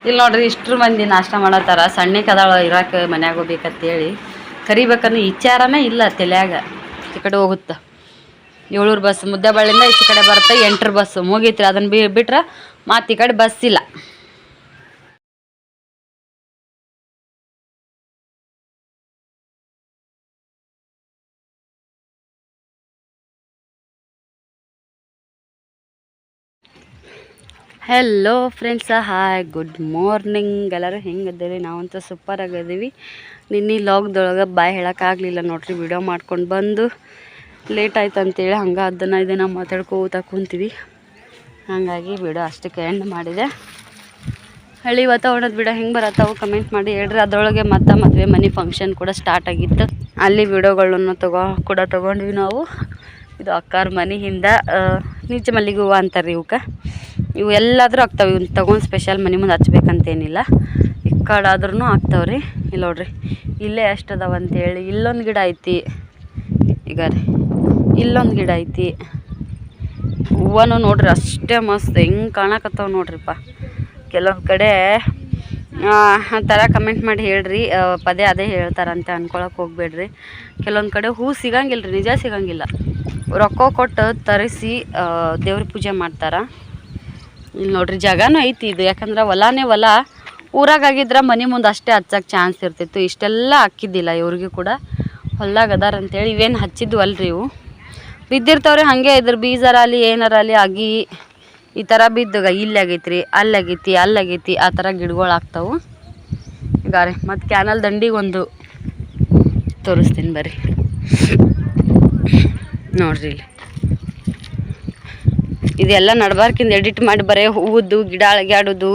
ಇಲ್ಲಿ ನೋಡ್ರಿ ಇಷ್ಟ್ರ ಮಂದಿ ನಾಷ್ಟ ಮಾಡತ್ತಾರ. ಸಣ್ಣಕ್ಕೆ ಅದಾಳ ಇರಾಕ ಮನ್ಯಾಗ ಹೋಗ್ಬೇಕಂತೇಳಿ ಕರಿಬೇಕನ್ನೋ ವಿಚಾರನೇ ಇಲ್ಲ ತಲ್ಯಾಗ. ಈ ಕಡೆ ಹೋಗುತ್ತಾ 7 ಬಸ್ ಮುದ್ದೆಬಾಳಿಂದ ಈಚೆ ಕಡೆ ಬರುತ್ತೆ. 8 ಬಸ್ ಮುಗೀತ್ರಿ. ಅದನ್ನ ಬಿಟ್ರೆ ಮತ್ತೆ ಈ ಕಡೆ ಬಸ್ ಇಲ್ಲ. Hello friends, hi, good morning. ಎಲ್ಲರೂ ಹೆಂಗಿದ್ದೀರಿ? ನಾವಂತೂ ಸೂಪರ್ ಆಗಿದ್ದೀವಿ. ನಿನ್ನೆ ಲಾಗ್ದೊಳಗೆ ಬಾಯ್ ಹೇಳೋಕ್ಕಾಗಲಿಲ್ಲ ನೋಡ್ರಿ. ವಿಡಿಯೋ ಮಾಡ್ಕೊಂಡು ಬಂದು ಲೇಟ್ ಆಯ್ತು ಅಂತೇಳಿ ಹಂಗೆ ಅದನ್ನು ಇದನ್ನು ಮಾತಾಡ್ಕೋತಾ ಕುಂತೀವಿ. ಹಾಗಾಗಿ ವಿಡಿಯೋ ಅಷ್ಟಕ್ಕೆ ಎಂಡ್ ಮಾಡಿದೆ. ಹಳ್ಳಿ ವಾತಾವರಣದ ವಿಡಿಯೋ ಹೆಂಗೆ ಬರತ್ತಾವು ಕಮೆಂಟ್ ಮಾಡಿ ಹೇಳ್ರಿ. ಅದರೊಳಗೆ ಮತ್ತೆ ಮದುವೆ ಮನೆ ಫಂಕ್ಷನ್ ಕೂಡ ಸ್ಟಾರ್ಟ್ ಆಗಿತ್ತು. ಅಲ್ಲಿ ವಿಡಿಯೋಗಳನ್ನು ತೊಗೊಂಡ್ವಿ ನಾವು. ಇದು ಅಕ್ಕಾರ ಮನೆಯಿಂದ ನಿಜ ಮಲ್ಲಿಗೆ ಹೂವು ಅಂತಾರೆ ಇವಕ್ಕೆ. ಇವು ಎಲ್ಲಾದರೂ ಆಗ್ತಾವೆ. ಇವ್ನ ತೊಗೊಂಡು ಸ್ಪೆಷಲ್ ಮನೆ ಮುಂದೆ ಹಚ್ಬೇಕಂತೇನಿಲ್ಲ. ಈ ಕಡೆ ಆದ್ರೂ ಆಗ್ತಾವ್ರಿ. ಇಲ್ಲಿ ನೋಡ್ರಿ, ಇಲ್ಲೇ ಎಷ್ಟು ಅದಾವ ಅಂತೇಳಿ. ಇಲ್ಲೊಂದು ಗಿಡ ಐತಿ, ಈಗ ರೀ ಇಲ್ಲೊಂದು ಗಿಡ ಐತಿ. ಹೂವನು ನೋಡ್ರಿ ಅಷ್ಟೇ ಮಸ್ತ್ ಹೆಂಗೆ ಕಾಣಕತ್ತಾವ ನೋಡ್ರಿಪ್ಪ. ಕೆಲವೊಂದು ಕಡೆ ಥರ ಕಮೆಂಟ್ ಮಾಡಿ ಹೇಳ್ರಿ. ಪದೇ ಅದೇ ಹೇಳ್ತಾರಂತೆ ಅನ್ಕೊಳಕ್ಕೆ ಹೋಗ್ಬೇಡ್ರಿ. ಕೆಲವೊಂದು ಕಡೆ ಹೂ ಸಿಗಂಗಿಲ್ಲ ರೀ, ನಿಜ ಸಿಗಂಗಿಲ್ಲ. ರೊಕ್ಕ ಕೊಟ್ಟು ತರಿಸಿ ದೇವ್ರ ಪೂಜೆ ಮಾಡ್ತಾರೆ. ಇಲ್ಲಿ ನೋಡ್ರಿ ಜಾಗನೂ ಐತಿ ಇದು. ಯಾಕಂದ್ರೆ ಹೊಲ ಊರಾಗಿದ್ರೆ ಮನೆ ಮುಂದೆ ಅಷ್ಟೇ ಹಚ್ಚಕ್ಕೆ ಚಾನ್ಸ್ ಇರ್ತಿತ್ತು. ಇಷ್ಟೆಲ್ಲ ಹಾಕಿದ್ದಿಲ್ಲ. ಇವ್ರಿಗೂ ಕೂಡ ಹೊಲ್ದಾಗ ಅದಾರ ಅಂತೇಳಿ ಇವೇನು ಹಚ್ಚಿದ್ವು ಅಲ್ರಿ. ಇವು ಬಿದ್ದಿರ್ತಾವ್ರಿ ಹಾಗೆ. ಇದ್ರ ಬೀಜರಾಲಿ ಏನಾರಲ್ಲಿ ಆಗಿ ಈ ಥರ ಬಿದ್ದಾಗ ಇಲ್ಲಾಗೈತ್ರಿ, ಅಲ್ಲಾಗೈತಿ ಆ ಥರ ಗಿಡಗಳು ಆಗ್ತಾವೆ. ಈಗ ರೀ ಮತ್ತು ಕ್ಯಾನಲ್ ದಂಡಿಗೆ ಒಂದು ತೋರಿಸ್ತೀನಿ ಬರ್ರಿ. ನೋಡ್ರಿ ಇಲ್ಲಿ ಇದೆಲ್ಲ ನಡ್ಬಾರ್ಕಿಂದ ಎಡಿಟ್ ಮಾಡಿ ಬರೀ ಹೂವುದು ಗಿಡ ಅಳಗ್ಯಾಡೋದು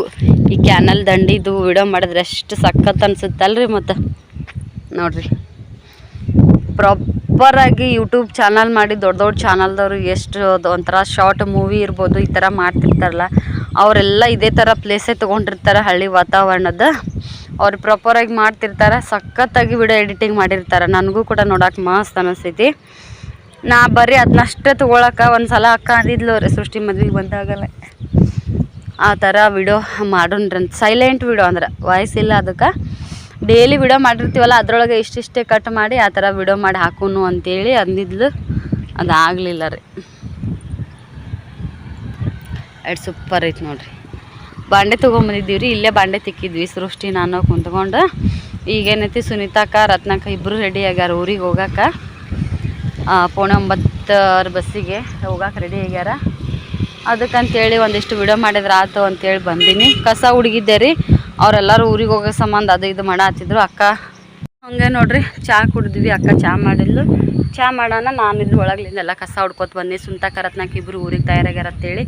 ಈ ಕ್ಯಾನಲ್ ದಂಡಿದು ವಿಡಿಯೋ ಮಾಡಿದ್ರೆ ಎಷ್ಟು ಸಖತ್ ಅನ್ಸುತ್ತಲ್ರಿ. ಮತ್ತು ನೋಡ್ರಿ ಪ್ರಾಪರಾಗಿ ಯೂಟ್ಯೂಬ್ ಚಾನಲ್ ಮಾಡಿ ದೊಡ್ಡ ಚಾನಲ್ದವರು ಎಷ್ಟು ಒಂಥರ ಶಾರ್ಟ್ ಮೂವಿ ಇರ್ಬೋದು ಈ ಥರ ಮಾಡ್ತಿರ್ತಾರಲ್ಲ, ಅವರೆಲ್ಲ ಇದೇ ಥರ ಪ್ಲೇಸೇ ತೊಗೊಂಡಿರ್ತಾರೆ. ಹಳ್ಳಿ ವಾತಾವರಣದ ಅವ್ರು ಪ್ರಾಪರಾಗಿ ಮಾಡ್ತಿರ್ತಾರೆ. ಸಖತ್ತಾಗಿ ವಿಡಿಯೋ ಎಡಿಟಿಂಗ್ ಮಾಡಿರ್ತಾರೆ. ನನಗೂ ಕೂಡ ನೋಡೋಕೆ ಮಸ್ತ್ ಅನಿಸ್ತೈತಿ. ನಾ ಬರೀ ಅದನ್ನಷ್ಟೇ ತೊಗೊಳಕ್ಕೆ ಒಂದು ಸಲ ಅಕ್ಕ ಅಂದಿದ್ಲು ರೀ ಸೃಷ್ಟಿ ಮದ್ವೆಗೆ ಬಂದಾಗಲ್ಲ ಆ ಥರ ವಿಡಿಯೋ ಮಾಡೋಣ್ರಂತ. ಸೈಲೆಂಟ್ ವಿಡಿಯೋ ಅಂದ್ರೆ ವಾಯ್ಸ್ ಇಲ್ಲ. ಅದಕ್ಕೆ ಡೈಲಿ ವಿಡಿಯೋ ಮಾಡಿರ್ತೀವಲ್ಲ ಅದರೊಳಗೆ ಇಷ್ಟಿಷ್ಟೇ ಕಟ್ ಮಾಡಿ ಆ ಥರ ವಿಡಿಯೋ ಮಾಡಿ ಹಾಕೋನು ಅಂತೇಳಿ ಅಂದಿದ್ಲು. ಅದಾಗಲಿಲ್ಲ ರೀ. ಎಷ್ಟು ಸೂಪರ್ ಐತೆ ನೋಡಿರಿ. ಬಾಂಡೆ ತೊಗೊಂಬಂದಿದ್ದೀವಿ ರೀ. ಇಲ್ಲೇ ಬಾಂಡೆ ತಿಕ್ಕಿದ್ವಿ ಸೃಷ್ಟಿ ನಾನು ಕುಂತ್ಕೊಂಡು. ಈಗೇನೈತಿ ಸುನೀತಾಕ ರತ್ನಾಕ ಇಬ್ಬರು ರೆಡಿ ಆಗ್ಯಾರ ಊರಿಗೆ ಹೋಗಕ್ಕೆ. 8:45 ಬಸ್ಸಿಗೆ ಹೋಗಕ್ಕೆ ರೆಡಿ ಆಗ್ಯಾರ. ಅದಕ್ಕಂತೇಳಿ ಒಂದಿಷ್ಟು ವಿಡಿಯೋ ಮಾಡಿದ್ರೆ ಆಯ್ತು ಅಂತೇಳಿ ಬಂದೀನಿ. ಕಸ ಹುಡುಗಿದ್ದೆ ರೀ. ಅವರೆಲ್ಲರೂ ಊರಿಗೆ ಹೋಗೋ ಸಂಬಂಧ ಅದು ಇದು ಮಾಡತ್ತಿದ್ರು. ಅಕ್ಕ ಹಂಗೆ ನೋಡ್ರಿ ಚಹಾ ಕುಡಿದ್ವಿ. ಅಕ್ಕ ಚಹಾ ಮಾಡಿದ್ಲು. ಚಹಾ ಮಾಡೋಣ ನಾನು ಇದ್ರ ಒಳಗ್ಲಿಂದೆಲ್ಲ ಕಸ ಹುಡ್ಕೋತ ಬಂದು ಸುಂತಕ ರತ್ನಾಕ ಇಬ್ಬರು ಊರಿಗೆ ತಯಾರಾಗ್ಯಾರ ಅಂತೇಳಿ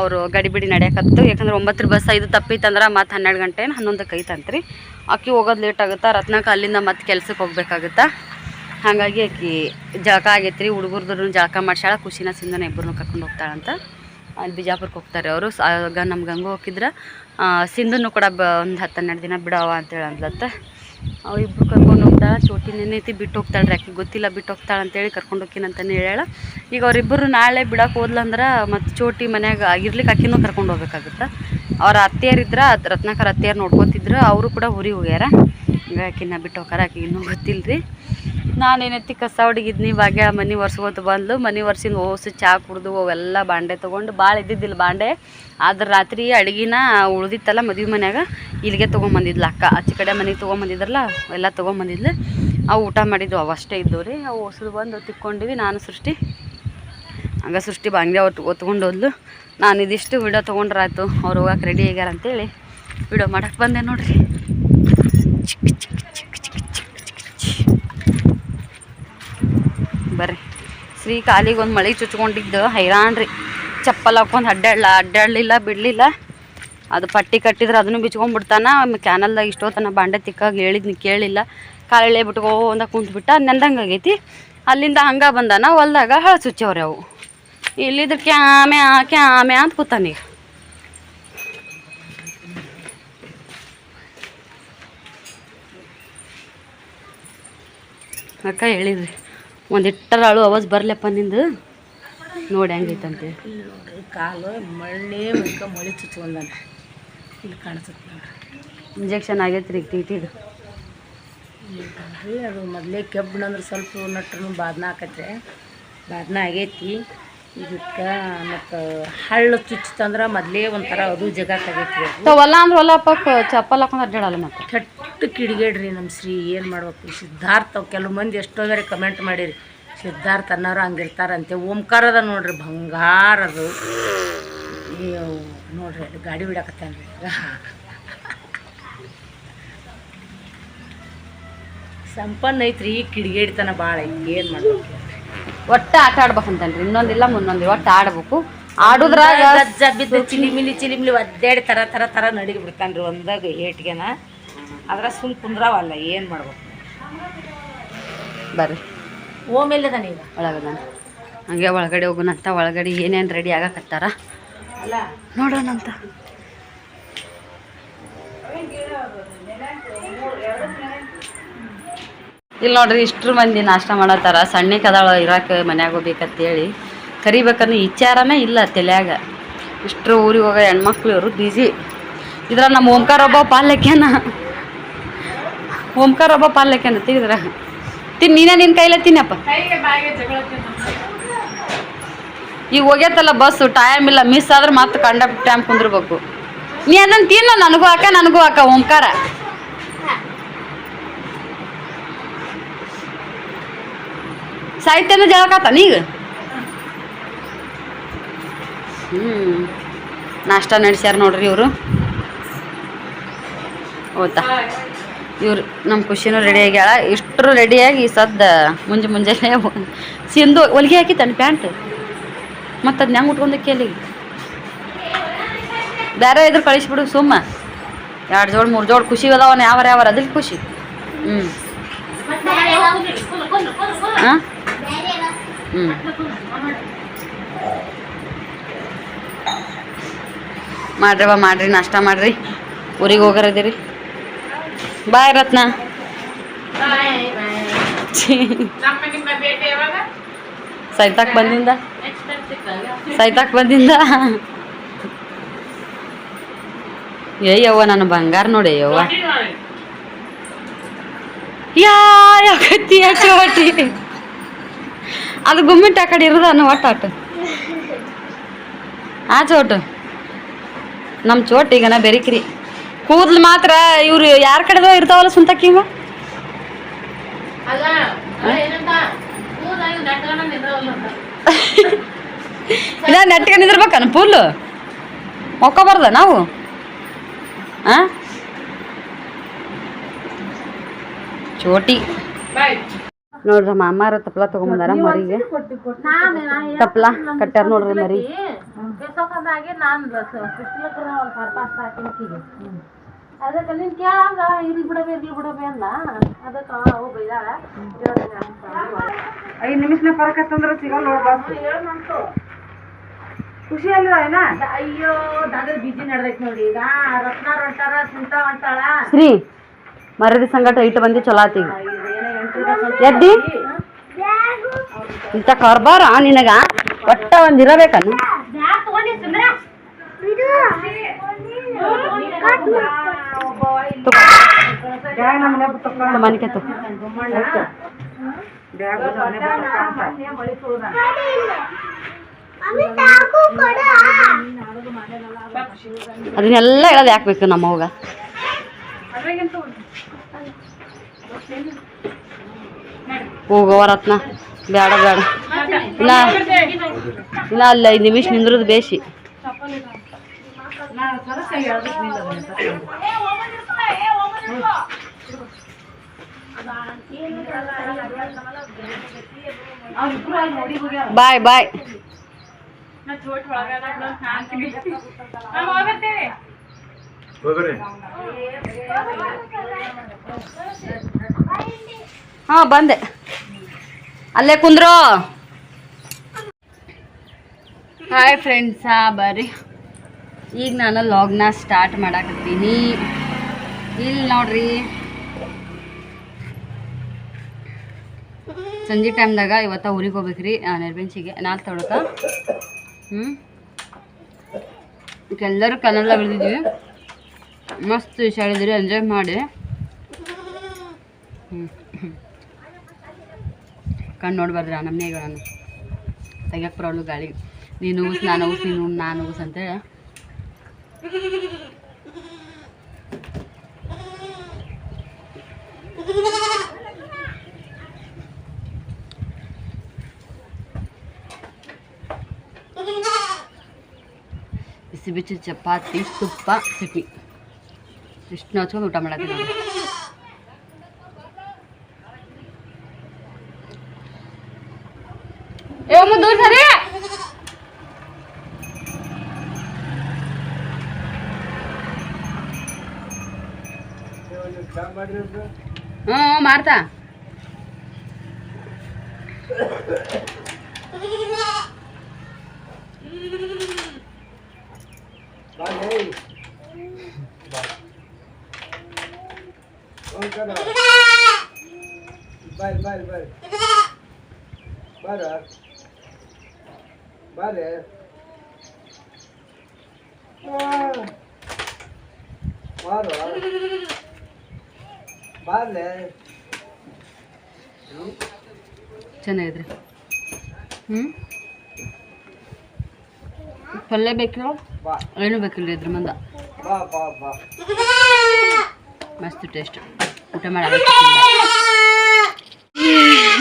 ಅವರು ಗಡಿಬಿಡಿ ನಡೆಯಕತ್ತು. ಯಾಕಂದ್ರೆ 9 ಬಸ್ 5 ತಪ್ಪಿತ್ತಂದ್ರೆ ಮತ್ತು 12 ಗಂಟೆ 11ಕ್ಕೆ ಐತಂತ್ರಿ. ಅಕ್ಕಿ ಹೋಗೋದು ಲೇಟ್ ಆಗುತ್ತಾ. ರತ್ನಾಕ ಅಲ್ಲಿಂದ ಮತ್ತೆ ಕೆಲ್ಸಕ್ಕೆ ಹೋಗ್ಬೇಕಾಗುತ್ತಾ. ಹಾಗಾಗಿ ಆಕಿ ಜಳಕ ಆಗೈತ್ರಿ. ಹುಡುಗರ್ದು ಜಳಕ ಮಾಡ್ಸಾಳ. ಖುಷಿನ ಸಿಂಧನ ಇಬ್ಬರನ್ನೂ ಕರ್ಕೊಂಡು ಹೋಗ್ತಾಳಂತ. ಅಲ್ಲಿ ಬಿಜಾಪುರಕ್ಕೆ ಹೋಗ್ತಾರೆ ಅವರು. ನಮ್ಮ ಗಂಗು ಹೋಗಿದ್ರೆ ಸಿಂಧುನು ಕೂಡ ಒಂದು 10-12 ದಿನ ಬಿಡವ ಅಂತೇಳಿ ಅಂದ್ಲತ್ತ. ಅವು ಇಬ್ಬರು ಕರ್ಕೊಂಡು ಹೋಗ್ತಾಳೆ. ಚೋಟಿ ನೆನೈತಿ ಬಿಟ್ಟು ಹೋಗ್ತಾಳೆ ರೀ. ಆಕೆ ಗೊತ್ತಿಲ್ಲ ಬಿಟ್ಟು ಹೋಗ್ತಾಳೆ ಅಂತೇಳಿ ಕರ್ಕೊಂಡು ಹೋಗ್ತೀನಂತಲೇ ಹೇಳ. ಈಗ ಅವರಿಬ್ಬರು ನಾಳೆ ಬಿಡೋಕೆ ಹೋದ್ಲಂದ್ರೆ ಮತ್ತು ಚೋಟಿ ಮನ್ಯಾಗ ಇರ್ಲಿಕ್ಕೆ ಆಕಿನೂ ಕರ್ಕೊಂಡು ಹೋಗ್ಬೇಕಾಗುತ್ತೆ. ಅವ್ರ ಅತ್ತೆಯರಿದ್ರೆ ರತ್ನಾಕರ ಅತ್ತೆಯರು ನೋಡ್ಕೊತಿದ್ರು. ಅವರು ಕೂಡ ಊರಿಗೆ ಹೋಗ್ಯಾರ. ಈಗ ಆಕಿನ ಬಿಟ್ಟು ಹೋಗಾರ. ಆಕಿಗೆ ಇನ್ನೂ ಗೊತ್ತಿಲ್ಲ ರೀ. ನಾನೇನೈತಿ ಕಸ ಹುಡುಗಿದ್ನಿ. ಭಾಗ್ಯ ಮನೆ ಒರೆಸ್ಕೋತ ಬಂದ್ಲು. ಮನೆ ಒರೆಸಿಂದ ಓಸು ಚಹಾ ಕುಡ್ದು ಅವೆಲ್ಲ ಬಾಂಡೆ ತೊಗೊಂಡು ಭಾಳ ಇದ್ದಿದ್ದಿಲ್ಲ ಬಾಂಡೆ. ಆದ್ರೆ ರಾತ್ರಿ ಅಡುಗೆನ ಉಳ್ದಿತ್ತಲ್ಲ ಮದುವೆ ಮನ್ಯಾಗ ಇಲ್ಲಿಗೆ ತೊಗೊಂಬಂದಿದ್ಲು ಅಕ್ಕ. ಆಚೆ ಕಡೆ ಮನೆಗೆ ತೊಗೊಂಬಂದಿದ್ರಲ್ಲ ಎಲ್ಲ ತೊಗೊಂಬಂದಿದ್ಲು. ಅವು ಊಟ ಮಾಡಿದ್ವು. ಅವು ಅಷ್ಟೇ ಇದ್ದವು ರೀ. ಅವು ಹೊಸದು ಬಂದು ತಿಕ್ಕೊಂಡಿವಿ ನಾನು ಸೃಷ್ಟಿ. ಹಂಗೆ ಸೃಷ್ಟಿ ಬಾಂಗ್ಯ ಒತ್ಕೊಂಡು ಹೋದ್ಲು. ನಾನು ಇದಿಷ್ಟು ವಿಡಿಯೋ ತೊಗೊಂಡ್ರಾಯ್ತು ಅವ್ರು ಹೋಗಕ್ಕೆ ರೆಡಿ ಆಗ್ಯಾರ ಅಂತೇಳಿ ವಿಡಿಯೋ ಮಾಡಕ್ಕೆ ಬಂದೆ ನೋಡ್ರಿ. ಬರ್ರಿ ಶ್ರೀ ಕಾಲಿಗೆ ಒಂದು ಮಳೆ ಚುಚ್ಕೊಂಡಿದ್ದು ಹೈರಾಣ್ರಿ. ಚಪ್ಪಲ್ ಹಾಕೊಂಡು ಅಡ್ಡಾಡಲಿಲ್ಲ ಬಿಡಲಿಲ್ಲ. ಅದು ಪಟ್ಟಿ ಕಟ್ಟಿದ್ರೆ ಅದನ್ನು ಬಿಚ್ಕೊಂಡ್ಬಿಡ್ತಾನ. ಕ್ಯಾನಲ್ದಾಗ ಇಷ್ಟೋತನ ಬಾಂಡೆ ತಿಕ್ಕಾಗ ಹೇಳಿದ್ನಿ ಕೇಳಿಲ್ಲ. ಕಾಲೆಳೆ ಬಿಟ್ಕೋ ಅಂತ ಕುಂತ್ಬಿಟ್ಟ. ನೆಂದಂಗೆ ಆಗೈತಿ. ಅಲ್ಲಿಂದ ಹಂಗೆ ಬಂದಾನ. ಹೊಲ್ದಾಗ ಹಳ ಚುಚ್ಚವ್ರಿ ಅವು. ಇಲ್ಲಿದ್ರೆ ಕ್ಯಾಮ್ಯಾ ಅಂತ ಕೂತಾನೀಗ. ಅಕ್ಕ ಹೇಳಿದ್ರಿ ಒಂದಿಟ್ಟರ ಅಳು ಅವಾಜ್ ಬರ್ಲಪ್ಪ ನಿಂದು ನೋಡಿ ಹೆಂಗೈತಂತೆ. ಕಾಲು ಮಳ್ಳಿ ಮೈಕ ಮಳಿ ಚುಚ್ಕೊಂಡಾನ. ಇಲ್ಲಿ ಕಾಣಿಸುತ್ತೆ ನೋಡ್ರಿ. ಇಂಜೆಕ್ಷನ್ ಆಗೈತೆ ರೀ ಟಿ.ಟಿದು. ರೀ ಅದು ಮೊದಲೇ ಕೆಬ್ಬಣಂದ್ರೆ ಸ್ವಲ್ಪ ನಟ್ರು ಬಾದ್ನ ಆಕೈತೆ. ಬಾದ್ನ ಆಗೈತಿ. ಇದಕ್ಕೆ ಮತ್ತು ಹಳ್ಳು ಚುಚ್ಚುತ್ತಂದ್ರೆ ಮೊದಲೇ ಒಂಥರ ಅದು ಜಗತ್ತಾಗೈತಿ. ಹೊಲ ಅಂದ್ರೆ ಹೊಲ ಪಕ್ಕ ಚಪ್ಪಲ್ ಹಾಕೊಂಡು ಅಡ್ಡಾಡಲ್ಲ ಮತ್ತೆ ಕೆಟ್ಟು ಕಿಡಿಗೇಡ್ರಿ ನಮ್ಮ ಶ್ರೀ. ಏನು ಮಾಡ್ಬೇಕು? ಸಿದ್ಧಾರ್ಥ ಕೆಲವು ಮಂದಿ ಎಷ್ಟೋ ಬೇರೆ ಕಮೆಂಟ್ ಮಾಡಿರಿ, ಸಿದ್ಧಾರ್ಥ ಅನ್ನೋರು ಹಂಗಿರ್ತಾರಂತೆ. ಓಂಕಾರದ ನೋಡ್ರಿ ಬಂಗಾರದು. ನೋಡ್ರಿ ಅದು ಗಾಡಿ ಬಿಡಕತ್ತಾನ್ರಿ. ಸಂಪನ್ನ ಐತ್ರಿ, ಕಿಡಿಗೇಡಿತನ ಭಾಳ ಐತಿ. ಏನು ಮಾಡ್ಬೇಕು? ಒಟ್ಟು ಆಟ ಆಡ್ಬೇಕಂತನ್ರಿ. ಇನ್ನೊಂದಿಲ್ಲ ಮುನ್ನೊಂದಿಲ್ಲ, ಒಟ್ಟು ಆಡ್ಬೇಕು. ಆಡುದ್ರಾಗ ಗಜ್ಜ ಬಿದ್ದು ಚಿಲಿಮಿಲಿ ಒದ್ದಾಡಿ ತರ ನಡಿಗೆ ಬಿಡ್ತಾನ್ರಿ ಒಂದಾಗ ಏಟ್ಗೆನ. ಅದ್ರ ಸುಮ್ ಕುಂದ್ರಾವಲ್ಲ. ಏನು ಮಾಡ್ಬೇಕು? ಬರ್ರಿ ಓಮೆಲ್ಲದಾನ ಈಗ ಒಳಗದ ಹಂಗೆ ಒಳಗಡೆ ಹೋಗೋಣಂತ. ಒಳಗಡೆ ಏನೇನು ರೆಡಿ ಆಗಕತ್ತಾರ ಅಲ್ಲ ನೋಡೋಣಂತ. ಇಲ್ಲಿ ನೋಡ್ರಿ ಇಷ್ಟ್ರ ಮಂದಿ ನಾಷ್ಟ ಮಾಡತ್ತಾರ. ಸಣ್ಣ ಕದಾಳ ಇರಾಕ ಮನ್ಯಾಗ ಹೋಗ್ಬೇಕಂತೇಳಿ ಕರಿಬೇಕನ್ನೋ ವಿಚಾರನೇ ಇಲ್ಲ ತಲ್ಯಾಗ. ಇಷ್ಟ್ರು ಊರಿಗೆ ಹೋಗೋ ಹೆಣ್ಮಕ್ಳು ಇವರು ಬಿಜಿ. ಇದ್ರ ನಮ್ಮ ಓಂಕಾರ ಒಬ್ಬ ಪಾಲ್ಯಕ್ಯನ ತೆಗೆದ್ರ ನೀನೇ ನಿನ್ನ ಕೈಲೇ ತಿನ್ನಪ್ಪ. ಈಗ ಹೋಗ್ಯತ್ತಲ್ಲ ಬಸ್ಸು, ಟೈಮ್ ಇಲ್ಲ. ಮಿಸ್ ಆದ್ರೆ ಮತ್ತೆ ಕಂಡಕ್ಟರ್ ಟೈಮ್ ಕುಂದಿರ್ಬೇಕು. ನೀ ಅದನ್ನು ತಿನ್ನ. ನನಗೂ ಹಾಕ ಓಂಕಾರ. ಸಾಹಿತ್ಯನ ಜಳಕಾತ ನೀಗ. ನಾಷ್ಟ ನಡೆಸ್ಯಾರ ನೋಡ್ರಿ ಇವರು. ಹೌದಾ? ಇವ್ರು ನಮ್ಮ ಖುಷಿನೂ ರೆಡಿ ಆಗ್ಯಾಳ. ಇಷ್ಟರು ರೆಡಿಯಾಗಿ ಸದ್ದ ಮುಂಜಾನೆ ಸಿಂದು ಹೊಲಿಗೆ ಹಾಕಿ ತನ್ನ ಪ್ಯಾಂಟ್ ಮತ್ತು ಅದನ್ನ ಹೆಂಗೆ ಉಟ್ಕೊಂಡಕ್ಕೆ ಅಲ್ಲಿಗೆ ಬೇರೆ ಇದ್ರ ಕಳಿಸ್ಬಿಡು ಸುಮ್ಮ. 2 ಜೋಡು 3 ಜೋಡು ಖುಷಿ ಅದಾವನ ಯಾವಾರ ಅದ್ರಲ್ಲಿ ಖುಷಿ. ಹಾಂ ಮಾಡ್ರಿ ನಾಷ್ಟ ಮಾಡ್ರಿ. ಊರಿಗೆ ಹೋಗರದಿರಿ. ಬಾಯ್ ರತ್ನ. ಸೈತಾಕ್ ಬಂದಿಂದ ಯವ್ವ ನನ್ನ ಬಂಗಾರ ನೋಡಿ ಯವ್ವ. ಯಾಕತ್ತಿ ಚೋಟಿ ಅದು ಗುಮ್ಮಿಟ್ಟು ಆ ಕಡೆ ಇರೋದ ಒಟ್ಟಾಟ ಆ ಚೋಟು ನಮ್ಮ ಚೋಟಿಗನ ಬೆರಿಕ್ರಿ. ಕೂದಲು ಮಾತ್ರ ಇವ್ರು ಯಾರ ಕಡೆದೋ ಇರ್ತಾವಲ್ಲ ಸುಂತಕ್ಕಿವ. ಇಲ್ಲ ನೆಟ್ಗೆ ನಿಂದಿರ್ಬೇಕನ ಫುಲ್ ಮೊಕ್ಕೋಬಾರ್ದ ನಾವು. ಚೋಟಿ ನೋಡ್ರಿ ಮಾಮಾರ ತಪ್ಲ ತಗೊಂಬಂದಾರ ಮರಿಗೆ. ತಪ್ಲ ಕಟ್ಟಾರ ನೋಡ್ರಿ ಮರಿ. ಅದಕ್ಕೆ ನೀನು ಕೇಳಂಗ ಇರ್ಲಿ ಬಿಡಬೇ ಅಂದ. ಅದಕ್ಕೆ ಅವು ಬೈದಾಳ. 5 ನಿಮಿಷನ ಫರಕ್ ಅಂತಂದ್ರೆ ಸಿಗಲ್ಲ ನೋಡ್ಬಾರ್ದು. ಖುಷಿ ಅಲ್ವ ಏನ? ಅಯ್ಯೋ ದಾದ ಬಿಜಿ ನಡ್ದೈತಿ ನೋಡಿ. ಈಗ ರತ್ನ ಹೊಂಟಾರ, ಸುಂಟ ಹೊಂಟಾಳ. ಶ್ರೀ ಮರದಿ ಸಂಗಟ ಇಟ್ಟು ಬಂದಿ ಚಲೋ ಆತಿ. ಎದ್ದಿ ಇಂಥ ಕಾರ್ಬಾರ ನಿನಗ ಒಟ್ಟ ಒಂದು ಇರಬೇಕನ್ನು. ಮನಿಕೆ ತು ಅದನ್ನೆಲ್ಲ ಹೇಳೋದು ಯಾಕಬೇಕು ನಮ್ಮವಾಗ. ಹೋಗವ ರತ್ನ ಬೇಡ ಇನ್ನ ಅಲ್ಲ 5 ನಿಮಿಷ ನಿಂದ್ರದು ಬೇಸಿ. ಬಾಯ್ ಹಾ ಬಂದೆ. ಅಲ್ಲೇ ಕುಂದ್ರೋ. ಹಾಯ್ ಫ್ರೆಂಡ್ಸ, ಬರ್ರಿ ಈಗ ನಾನು ಲಾಗ್ನ ಸ್ಟಾರ್ಟ್ ಮಾಡಾಕತ್ತೀನಿ. ಇಲ್ಲಿ ನೋಡ್ರಿ ಸಂಜೆ ಟೈಮ್ದಾಗ ಇವತ್ತು ಊರಿಗೆ ಹೋಗ್ಬೇಕ್ರಿ ನೆರ್ಬೆನ್ಸಿಗೆ ನಾಲ್ ತೊಳಕ. ಎಲ್ಲರೂ ಕನ್ನಡ ಬೆಳೆದಿದ್ವಿ. ಮಸ್ತ್ ಶಾಳಿದಿರಿ, ಎಂಜಾಯ್ ಮಾಡಿ. ಕಣ್ಣು ನೋಡ್ಬಾರ್ದ್ರಿ ನಮ್ಮನೆ ಈಗ ನಾನು ತೆಗಿಯಕ್ಕೆ ಬರೋಳು ಗಾಳಿ. ನೀನು ಉಸ್ ನಾನು ಉಸ್ ನೀನು ನಾನು ಉಸ್ ಅಂತೇಳಿ ಬಿಸಿ ಬಿಸಿ ಚಪಾತಿ ತುಪ್ಪ ಚಟ್ನಿ ಇಷ್ಟು ಹಚ್ಕೊಂಡು ಊಟ ಮಾಡತ್ತೀನಿ ನೋಡಿ. ದೂರ ಸರಿ. ಹ್ಞೂ ಮಾಡ್ತಾ ಚೆನ್ನಾಗಿದ್ರಿ. ಪಲ್ಯ ಬೇಕಿಲ್ಲ ಏನು ಬೇಕಿಲ್ಲ ಇದ್ರ ಮಂದ ಮಸ್ತ್ ಟೇಸ್ಟ್. ಊಟ ಮಾಡಿ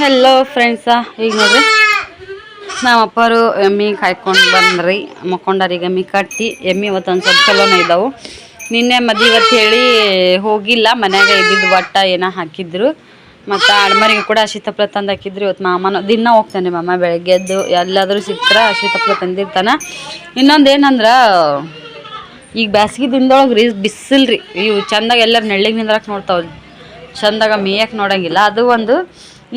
ಹೆಲೋ ಫ್ರೆಂಡ್ಸ, ಈಗ ನೋಡ್ರಿ ನಮ್ಮ ಅಪ್ಪರು ಎಮ್ಮೆ ಕಾಯ್ಕೊಂಡು ಬಂದ್ರಿ, ಮಕ್ಕೊಂಡಾರಿಗೆ ಎಮ್ಮೆ ಕಟ್ಟಿ. ಎಮ್ಮೆ ಇವತ್ತು ಒಂದು ಸ್ವಲ್ಪ ಚಲೋನೇ ಇದ್ದಾವೆ. ನಿನ್ನೆ ಮದುವೆ ಇವತ್ತು ಹೇಳಿ ಹೋಗಿಲ್ಲ, ಮನ್ಯಾಗ ಇದ್ದಿದ್ದು ಒಟ್ಟ ಏನೋ ಹಾಕಿದ್ರು. ಮತ್ತು ಅಡ್ಮರಿಗೆ ಕೂಡ ಹಸಿ ತಪ್ಪಲೆ ತಂದು ಹಾಕಿದ್ರು. ಇವತ್ತು ಮಾಮನ ದಿನ ಹೋಗ್ತಾನೆ ಮಾಮ, ಬೆಳಗ್ಗೆ ಎದ್ದು ಎಲ್ಲಾದರೂ ಸಿಕ್ಕರೆ ಹಸಿ ತಪ್ಪಲೆ ತಂದಿರ್ತಾನೆ. ಇನ್ನೊಂದು ಏನಂದ್ರೆ ಈಗ ಬ್ಯಾಸ್ಗೆ ದಿನದೊಳಗೆ ರೀ ಬಿಸಿಲು ರೀ, ಇವು ಚಂದಾಗ ಎಲ್ಲರೂ ನೆಳ್ಳಿಗೆ ನಿಂದ್ರಕ್ಕೆ ನೋಡ್ತಾವೆ, ಚಂದಾಗ ಮೇಯಕ್ಕೆ ನೋಡೋಂಗಿಲ್ಲ. ಅದು ಒಂದು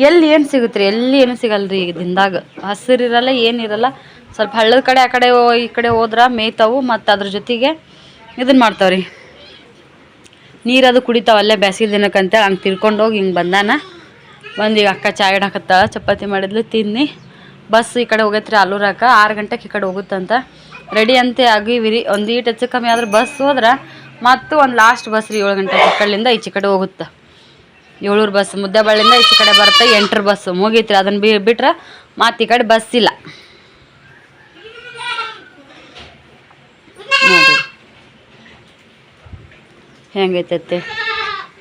ಎಲ್ಲಿ ಏನು ಸಿಗುತ್ತೆ ರೀ, ಎಲ್ಲಿ ಏನು ಸಿಗಲ್ಲ ರೀ ಈಗ ದಿನದಾಗ. ಹಸಿರಿರಲ್ಲ ಏನಿರಲ್ಲ. ಸ್ವಲ್ಪ ಹಳ್ಳದ ಕಡೆ ಆ ಕಡೆ ಈ ಕಡೆ ಹೋದ್ರೆ ಮೇಯ್ತಾವು. ಮತ್ತು ಅದ್ರ ಜೊತೆಗೆ ಇದನ್ನು ಮಾಡ್ತಾವ್ರಿ, ನೀರದು ಕುಡಿತಾವೆ ಅಲ್ಲೇ ಬ್ಯಾಸಿಗೆ ದಿನಕ್ಕಂತೇಳಿ. ಹಂಗೆ ತಿರ್ಕೊಂಡು ಹೋಗಿ ಹಿಂಗೆ ಬಂದಾನ. ಬಂದು ಈಗ ಅಕ್ಕ ಚಾಯ್ ಇಡಾಕತ್ತಾಳ, ಚಪಾತಿ ಮಾಡಿದ್ಲು ತಿನ್ನಿ. ಬಸ್ ಈ ಕಡೆ ಹೋಗೈತ್ರಿ ಆಲೂರಾಕ, 6 ಗಂಟೆಗೆ ಈ ಕಡೆ ಹೋಗುತ್ತಂತ. ರೆಡಿ ಅಂತೆ ಆಗಿವಿರಿ. ಒಂದು ಈಟು ಹೆಚ್ಚು ಕಮ್ಮಿ ಆದ್ರೆ ಬಸ್ ಹೋದ್ರೆ ಮತ್ತು ಒಂದು ಲಾಸ್ಟ್ ಬಸ್ ರೀ 7 ಗಂಟೆಗೆ ಈ ಕಡೆಯಿಂದ ಈಚೆ ಕಡೆ ಹೋಗುತ್ತೆ. 7 ಬಸ್ ಮುದ್ದೆಬಾಳಿಂದ ಈಚೆ ಕಡೆ ಬರುತ್ತೆ. 8 ಬಸ್ ಮುಗೀತ್ರಿ. ಅದನ್ನು ಬಿಟ್ರೆ ಮತ್ತು ಈ ಕಡೆ ಬಸ್ ಇಲ್ಲ ನೋಡಿರಿ ಹೆಂಗೈತೈತೆ.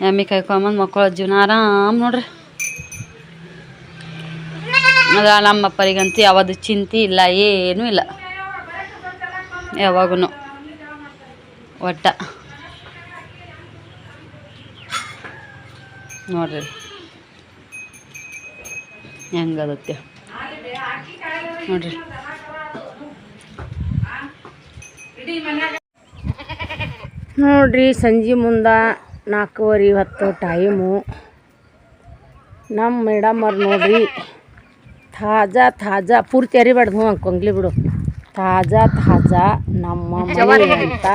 ಎಮ್ಮೆ ಕಾಯ್ಕೊಂಬಂದು ಮಕ್ಕಳ ಜೀವನ ಆರಾಮ್ ನೋಡ್ರಿ. ಅದ ನಮ್ಮಪ್ಪರಿಗಂತೂ ಯಾವುದು ಚಿಂತೆ ಇಲ್ಲ, ಏನೂ ಇಲ್ಲ ಯಾವಾಗೂ ಒಟ್ಟ ನೋಡ್ರಿ ಹೆಂಗದತ್ತೆ ನೋಡ್ರಿ. ನೋಡ್ರಿ ಸಂಜೆ ಮುಂದೆ 4:10 ಟೈಮು. ನಮ್ಮ ಮೇಡಮ್ಮವ್ರು ನೋಡ್ರಿ ತಾಜಾ ಪೂರ್ತಿ ಅರಿಬಾರ್ದು. ಹಂಗೆ ಕೊಂಗ್ಲಿ ಬಿಡು. ತಾಜಾ ನಮ್ಮ ಮನೆ ಅಂತ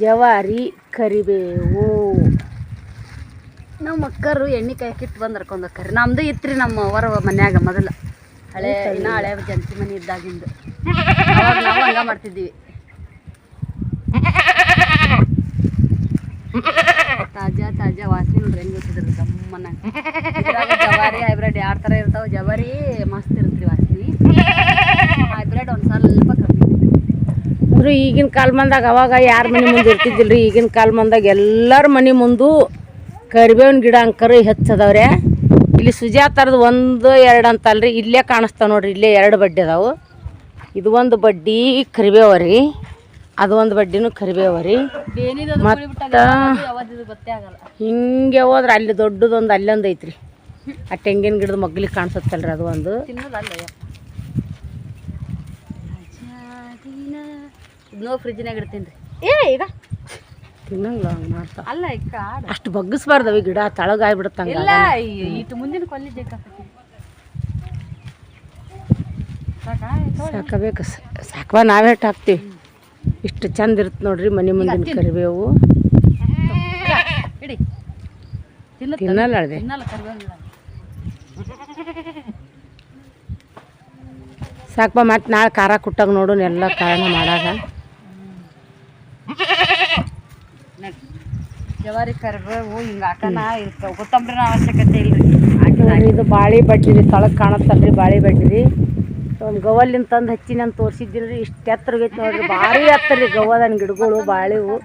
ಜವಾರಿ ಕರಿಬೇವು. ನಮ್ಮ ಅಕ್ಕರು ಎಣ್ಣೆ ಕಾಯಕ್ಕಿಟ್ಟು ಬಂದು ಹರ್ಕೊಂಡೋಕ್ಕಾರಿ. ನಮ್ಮದು ಇತ್ತು ರೀ ನಮ್ಮ ಅವರ ಮನ್ಯಾಗ ಮೊದಲು ಹಳೆ ಜಂತಿ ಮನೆ ಇದ್ದಾಗಿಂದು. ನಾವು ಹಂಗೆ ಮಾಡ್ತಿದ್ದೀವಿ. ತಾಜಾ ವಾಸನೆ ನೋಡ್ರಿ ಹೆಂಗೆ ಗೊತ್ತಿದ್ರು ಗಮ್ಮನ. ಜವಾರಿ ಹೈಬ್ರಿಡ್ 2 ಥರ ಇರ್ತಾವೆ. ಜವಾರಿ ಮಸ್ತ್ ಇರುತ್ತೆ ರೀ ವಾಸನೆ, ಹೈಬ್ರಿಡ್ ಒಂದು ಸ್ವಲ್ಪ ಕಮ್ಮಿ. ಅಂದ್ರೆ ಈಗಿನ ಕಾಲ ಮಂದಾಗ ಅವಾಗ ಯಾರ ಮನೆ ಮುಂದೆ ಇರ್ತಿದ್ದಿಲ್ಲ ರೀ. ಈಗಿನ ಕಾಲ ಮಂದಾಗ ಎಲ್ಲರ ಮನೆ ಮುಂದೆ ಕರಿಬೇವಿನ ಗಿಡ ಅಂಕರು ಹೆಚ್ಚದವ್ರೆ. ಇಲ್ಲಿ ಸುಜಾತರದು 1 2 ಅಂತಲ್ರಿ, ಇಲ್ಲೇ ಕಾಣಿಸ್ತಾವೆ ನೋಡ್ರಿ. ಇಲ್ಲೇ 2 ಬಡ್ಡಿ ಅದಾವೆ. ಇದು ಒಂದು ಬಡ್ಡಿ ಕರಿಬೇವ ರೀ, ಅದು ಒಂದು ಬಡ್ಡಿನೂ ಕರಿಬೇವ ರೀ. ಮತ್ತು ಹಿಂಗೆ ಹೋದ್ರೆ ಅಲ್ಲಿ ದೊಡ್ಡದೊಂದು ಅಲ್ಲೊಂದು ಐತ್ರಿ, ಆ ತೆಂಗಿನ ಗಿಡದ ಮಗ್ಲಿಗೆ ಕಾಣಿಸುತ್ತಲ್ರಿ, ಅದು ಒಂದು. ಫ್ರಿಜ್ನಾಗ ಇಡ್ತೀನಿ ರೀ. ಈಗ ತಿನ್ನಂಗಿಲ್ಲ ಹಂಗೆ ಮಾಡ್ತಾ ಅಲ್ಲ ಈಗ ಅಷ್ಟು ಬಗ್ಗಿಸ್ಬಾರ್ದವ ಗಿಡ ತಳಗಾಯ್ಬಿಡುತ್ತಂಗ. ಇಲ್ಲ ಇಟ್ಟು ಮುಂದಿನ ಕೊಲ್ಲಿ ಸಾಕಬೇಕು ಸಾಕವಾ ನಾವೇ ಹಾಕ್ತೀವಿ. ಇಷ್ಟು ಚಂದ ಇರುತ್ತೆ ನೋಡ್ರಿ ಮನೆ ಮುಂದಿನ ಕರಿಬೇವು. ತಿನ್ನಲ್ಲ ಅಳ್ದೆ ಸಾಕಪ್ಪ. ಮತ್ತೆ ನಾಳೆ ಖಾರ ಕುಟ್ಟಾಗ ನೋಡು ಎಲ್ಲ ಕಾರಣ ಮಾಡಾಗ. ಜವಾರಿ ಕರಿಬೇವು ಹಿಂಗೆ ಹಾಕನ ಇರ್ತಾವೆ. ಕೊತ್ತಂಬರಿನ ಅವಶ್ಯಕತೆ ಇಲ್ರಿ. ನೋಡ್ರಿ ಇದು ಬಾಳೆ ಬಡ್ಡಿ ರೀ, ತಳಗ್ ಕಾಣತ್ತಲ್ರಿ ಬಾಳೆ ಬಡ್ಡಿ ರೀ. ಒಂದು ಗವಲ್ಲಿನ ತಂದು ಹಚ್ಚಿನ ಅಂತ ತೋರಿಸಿದ್ದೀನಿ ರೀ. ಇಷ್ಟು ಎತ್ತರಗೈತಿ ನೋಡ್ರಿ, ಭಾರಿ ಎತ್ತರ ರೀ ಗವ್ವದನ್ ಗಿಡಗಳು ಬಾಳೆವು.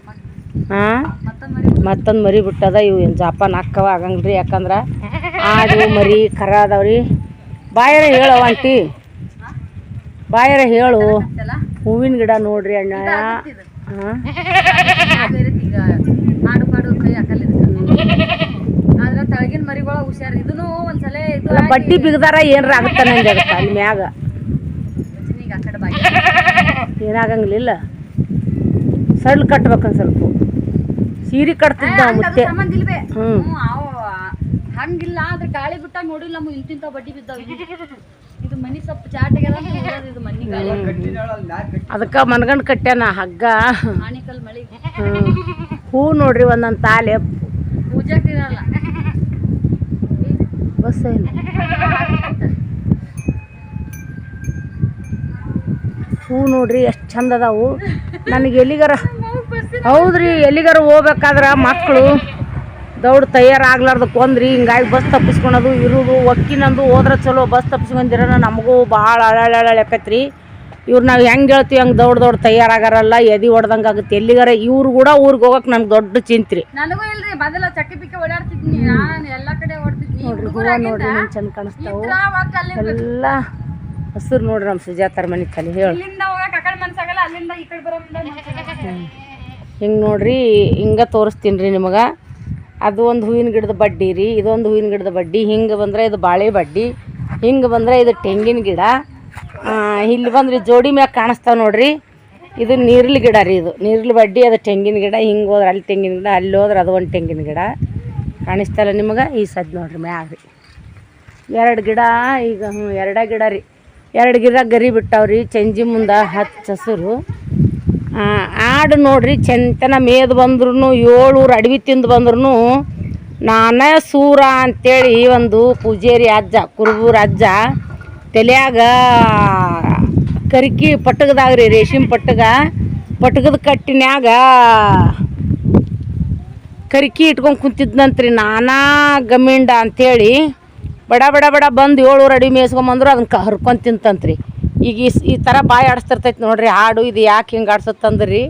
ಹಾಂ ಮತ್ತೊಂದು ಮರಿ ಬಿಟ್ಟದ. ಇವು ಏನು ಜಾಪಾನ್ ಹಾಕವ ಆಗಂಗಿಲ್ರಿ, ಯಾಕಂದ್ರೆ ಆಡು ಮರಿ ಕರ ಅದಾವ್ರಿ. ಬಾಯರ ಹೇಳು ಆಂಟಿ, ಬಾಯರ ಹೇಳು. ಹೂವಿನ ಗಿಡ ನೋಡ್ರಿ ಅಣ್ಣ. ಹಾಂ ಹಾಡು ಪಾಡು ಕೈ ಹಾಕಲ್ಲ ಆದ್ರೆ ತಳಗಿನ ಮರಿಗಳ ಹುಷಾರ್. ಇದನ್ನು ಒಂದ್ಸಲ ಇದು ಬಡ್ಡಿ ಬಿಗದಾರ ಏನ್ರ ಆಗುತ್ತಾನೆ ಅಂದಾಗತ್ತ ಅಲ್ಲಿ ಮ್ಯಾಗ. ಈಗ ಆ ಕಡೆ ಬಾಯಿ ಏನಾಗಂಗಿಲ್ಲ. ಸಡ್ಲು ಕಟ್ಬೇಕಂದ್ ಸ್ವಲ್ಪ ಸೀರೆ ಕಟ್ತಿದ್ದ ಮತ್ತೆ. ಹಂಗಿಲ್ಲ ಆದ್ರೆ ಗಾಳಿ ಬಿಟ್ಟಾಗ ನೋಡಿಲ್ಲ ನಮ್ಮ ಇಂತಿಂತ ಬಡ್ಡಿ ಬಿದ್ದಾವ. ಇದು ಮನಿ ಸ್ವಲ್ಪ ಚಾಟಾಗ್ಯದ ಇದು ಮನಿ ಗಾಳಿ. ಅದಕ್ಕೆ ಮನ್ಗಂಡ್ ಕಟ್ಟ್ಯಾನ ಹಗ್ಗ. ಆಣಿಕಲ್ ಮಳಿ ಹೂ ನೋಡ್ರಿ ಒಂದೊಂದು ತಾಲೆ ಪೂಜಾಕಿರಲ್ಲ ಬಸ್ ಏನು ಹೂ ನೋಡ್ರಿ ಎಷ್ಟು ಚಂದ ಅದಾವು. ನನಗೆ ಎಲ್ಲಿಗಾರ ಹೌದ್ರಿ ಎಲ್ಲಿಗಾರ ಹೋಗ್ಬೇಕಾದ್ರೆ ಮಕ್ಕಳು ದೌಡ್ ತಯಾರಾಗ್ಲಾರ್ದು ಕೊಂದ್ರಿ ಹಿಂಗಾಗಿ ಬಸ್ ತಪ್ಪಿಸ್ಕೊಳೋದು ಇರೋದು. ಒಕ್ಕಿನಂದು ಹೋದ್ರೆ ಚಲೋ, ಬಸ್ ತಪ್ಪಿಸ್ಕೊಂಡಿರ ನಮಗೂ ಭಾಳ ಅಳಾಕೈತ್ರಿ. ಇವ್ರು ನಾವು ಹೆಂಗೆ ಹೇಳ್ತೀವಿ ಹಂಗೆ ದೌಡ್ ತಯಾರಾಗಾರಲ್ಲ, ಎದೆ ಹೊಡ್ದಂಗೆ ಆಗುತ್ತೆ. ಎಲ್ಲಿಗಾರ ಇವ್ರು ಕೂಡ ಊರಿಗೆ ಹೋಗಕ್ಕೆ ನಮ್ಗೆ ದೊಡ್ಡ ಚಿಂತ್ರಿ. ನನಗೂ ಇಲ್ರಿ, ಮೊದಲ ಚಕ್ಕಿ ಪಿಕ್ಕಿ ಓಡಾಡ್ತಿದ್ನಿ ನಾನು, ಎಲ್ಲ ಕಡೆ ಓಡ್ತಿದ್ನಿ. ನೋಡ್ರಿ ಹೂವ ನೋಡ್ರಿ ನಿಮ್ಗೆ ಚಂದ ಕಾಣಿಸ್ತಾವು ಎಲ್ಲ ಹಸಿರು ನೋಡ್ರಿ. ನಮ್ಮ ಸುಜಾತಾರ ಮನೆ ತಲೆ ಹೇಳಿ ಹಿಂಗೆ ನೋಡ್ರಿ, ಹಿಂಗೆ ತೋರಿಸ್ತೀನಿ ರೀ ನಿಮಗೆ. ಅದು ಒಂದು ಹೂವಿನ ಗಿಡದ ಬಡ್ಡಿ ರೀ, ಇದೊಂದು ಹೂವಿನ ಗಿಡದ ಬಡ್ಡಿ. ಹಿಂಗೆ ಬಂದರೆ ಇದು ಬಾಳೆ ಬಡ್ಡಿ, ಹಿಂಗೆ ಬಂದರೆ ಇದು ತೆಂಗಿನ ಗಿಡ. ಇಲ್ಲಿ ಬಂದ್ರಿ ಜೋಡಿ ಮ್ಯಾಗ ಕಾಣಿಸ್ತಾವೆ ನೋಡ್ರಿ, ಇದು ನೀರ್ಲಿ ಗಿಡ ರೀ. ಇದು ನೀರ್ಲಿ ಬಡ್ಡಿ, ಅದು ತೆಂಗಿನ ಗಿಡ. ಹಿಂಗೆ ಹೋದ್ರೆ ಅಲ್ಲಿ ತೆಂಗಿನ ಗಿಡ, ಅಲ್ಲಿ ಹೋದ್ರೆ ಅದು ಒಂದು ತೆಂಗಿನ ಗಿಡ ಕಾಣಿಸ್ತಲ್ಲ ನಿಮಗೆ. ಈ ಸದ್ ನೋಡ್ರಿ ಮ್ಯಾಗ ರೀ 2 ಗಿಡ. ಈಗ ಎರಡೇ ಗಿಡ ರೀ, 2 ಗಿಡ ಗರಿ ಬಿಟ್ಟಾವ್ರಿ. ಚಂಜಿ ಮುಂದೆ ಹಸಿರು. ಆಡು ನೋಡ್ರಿ ಚಂತನ ಮೇದ್ ಬಂದ್ರೂ 7 ಅಡವಿ ತಿಂದು ಬಂದ್ರೂ ನಾನೇ ಸೂರ ಅಂಥೇಳಿ ಒಂದು ಪೂಜೇರಿ ಅಜ್ಜ, ಕುರುಬೂರು ಅಜ್ಜ ತಲೆಯಾಗ ಕರಿಕಿ ಪಟ್ಟಗದಾಗ ರೀ, ರೇಷ್ಮೆ ಪಟ್ಟಗದ ಕಟ್ಟಿನ್ಯಾಗ ಕರಿಕಿ ಇಟ್ಕೊಂಡು ಕುಂತಿದ್ನಂತ್ರಿ. ನಾನಾ ಗಮಿಂಡ ಅಂಥೇಳಿ ಬಡ ಬಡ ಬಡ ಬಂದು 7 ಅಡಿ ಮೇಯ್ಸ್ಕೊಂಬಂದ್ರು ಅದನ್ನ ಹರ್ಕೊಂಡು ತಿಂತಂತ್ರಿ. ಈಗ ಈ ಥರ ಬಾಯಿ ಆಡಿಸ್ತಿರ್ತೈತಿ ನೋಡ್ರಿ ಹಾಡು. ಇದು ಯಾಕೆ ಹಿಂಗೆ ಆಡ್ಸತ್ತಂದ್ರಿ,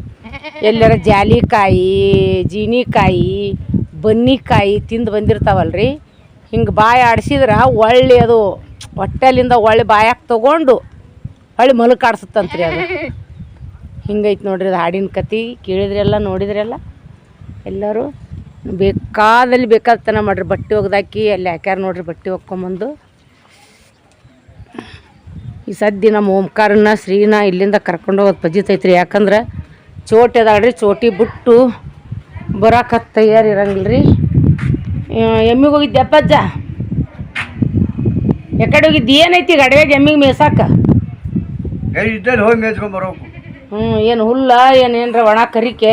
ಎಲ್ಲರ ಜಾಲಿಕಾಯಿ, ಜೀನಿಕಾಯಿ, ಬನ್ನಿಕಾಯಿ ತಿಂದು ಬಂದಿರ್ತಾವಲ್ರಿ. ಹಿಂಗೆ ಬಾಯಿ ಆಡಿಸಿದ್ರೆ ಒಳ್ಳೆ ಅದು ಹೊಟ್ಟೆಲಿಂದ ಒಳ್ಳೆ ಬಾಯಾಕೆ ತೊಗೊಂಡು ಹೊಳ್ಳಿ ಮಲಕ್ಕೆ ಆಡ್ಸತ್ತಂತ್ರಿ. ಅದು ಹಿಂಗೈತೆ ನೋಡ್ರಿ ಅದು ಹಾಡಿನ ಕತೆ. ಕೇಳಿದ್ರೆಲ್ಲ ನೋಡಿದ್ರೆಲ್ಲ ಎಲ್ಲರೂ ಬೇಕಾದಲ್ಲಿ ಬೇಕಾದತನ ಮಾಡ್ರಿ. ಬಟ್ಟೆ ಒಗ್ದಾಕಿ ಅಲ್ಲಿ ಹಾಕ್ಯಾರ ನೋಡ್ರಿ, ಬಟ್ಟೆ ಒಕ್ಕೊಂಬಂದು. ಈ ಸದ್ಯ ನಮ್ಮ ಓಂಕಾರನ ಶ್ರೀನ ಇಲ್ಲಿಂದ ಕರ್ಕೊಂಡು ಹೋಗೋದು ಪಜಿತೈತ್ರಿ. ಯಾಕಂದ್ರೆ ಚೋಟಿ ಅದಾಳ್ರಿ, ಚೋಟಿ ಬಿಟ್ಟು ಬರೋಕೆ ತಯಾರು ಇರಂಗಿಲ್ಲ ರೀ. ಎಮ್ಮಿಗೆ ಹೋಗಿದ್ದೆ ಅಪ್ಪಜ್ಜ, ಎಕಡೆ ಹೋಗಿದ್ದು? ಏನೈತಿ ಗಡವೆಗೆ ಎಮ್ಮಿಗೆ ಮೇಯ್ಸಾಕ? ಹೋಗಿ ಮೇಯ್ಸ್ಕೊಂಬರೋಕು. ಏನು ಹುಲ್ಲ ಏನೇನ್ರ ಒಣ ಕರಿಕೆ